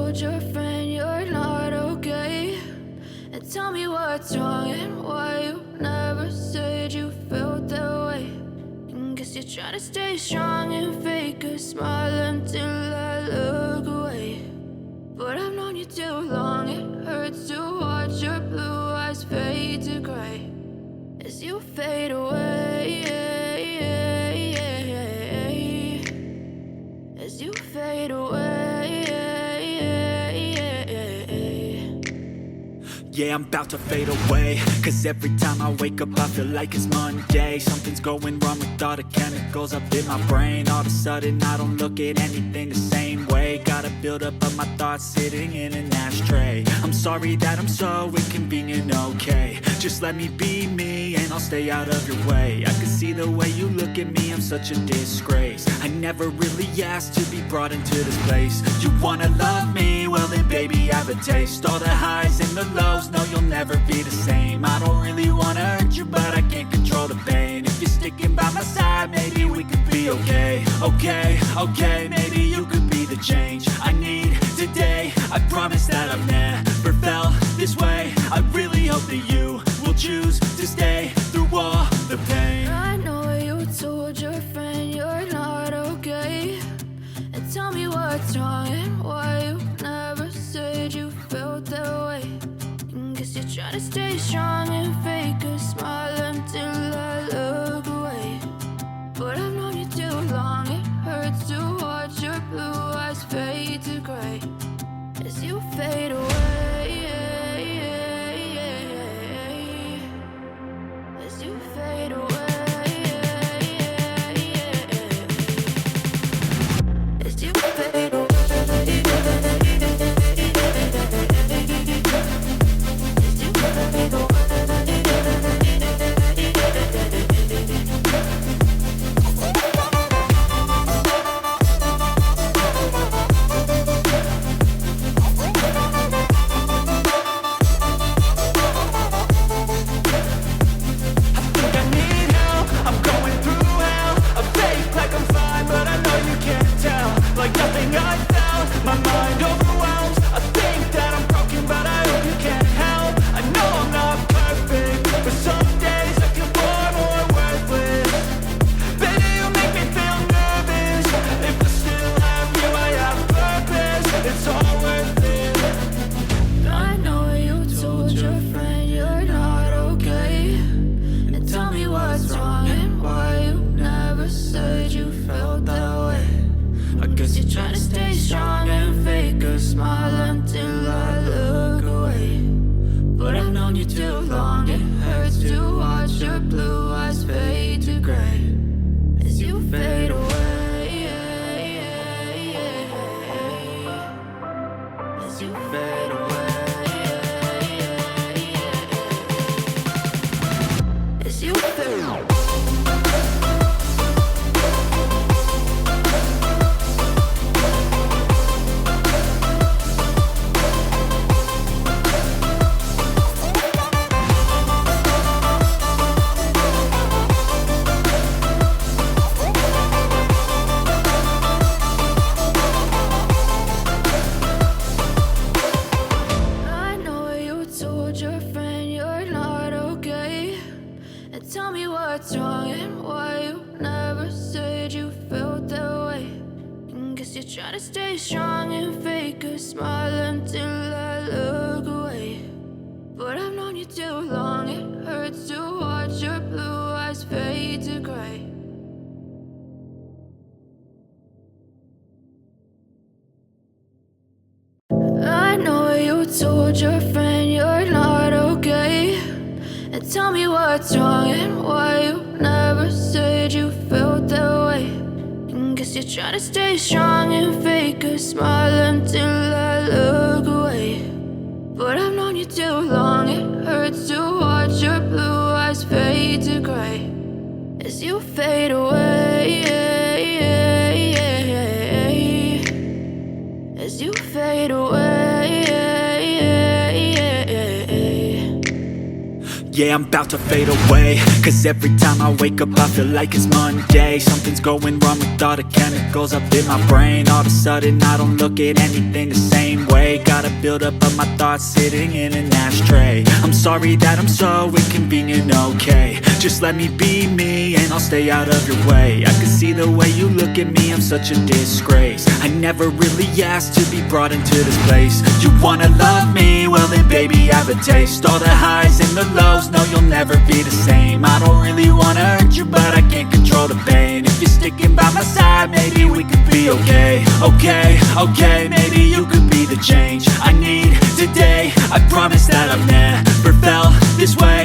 told your friend you're not okay, and tell me what's wrong and why you never said you felt that way. And guess you're trying to stay strong and fake a smile until I look away. But I've known you too long, it hurts to watch your blue eyes fade to gray as you fade away, as you fade away. Yeah, I'm about to fade away, cause every time I wake up I feel like it's Monday. Something's going wrong with all the chemicals up in my brain. All of a sudden I don't look at anything the same way. Gotta build up of my thoughts sitting in an ashtray. I'm sorry that I'm so inconvenient, okay. Just let me be me and I'll stay out of your way. I can see the way you look at me, I'm such a disgrace. I never really asked to be brought into this place. You wanna love me? Well then baby have a taste. All the highs and the lows, no you'll never be the same. I don't really wanna hurt you but I can't control the pain. If you're sticking by my side, maybe we could be okay. Okay, maybe you could be the change I need today. I promise that I've never felt this way. I really hope that you will choose to stay through all the pain. I know you told your friend you're not okay, and tell me what's wrong and why you never said you felt that way. And guess you're trying to stay strong and fake a smile until I look away. But I've known you too long, it hurts to watch your blue eyes fade to gray as you fade away, as you fade away. As you fade away. Told your friend you're not okay, and tell me what's wrong and why you never said you felt that way. And guess you're trying to stay strong and fake a smile until I look away. But I've known you too long, it hurts to watch your blue eyes fade to gray as you fade away, as you fade away. Yeah, I'm about to fade away, cause every time I wake up I feel like it's Monday. Something's going wrong with all the chemicals up in my brain. All of a sudden I don't look at anything the same way. Gotta build up of my thoughts sitting in an ashtray. I'm sorry that I'm so inconvenient, okay. Just let me be me and I'll stay out of your way. I can see the way you look at me, I'm such a disgrace. I never really asked to be brought into this place. You wanna love me? Well then baby, have a taste. All the highs and the lows, no you'll never be the same. I don't really wanna hurt you, but I can't control the pain. If you're sticking by my side, maybe we could be okay. Okay, maybe you could be the change I need today. I promise that I've never felt this way.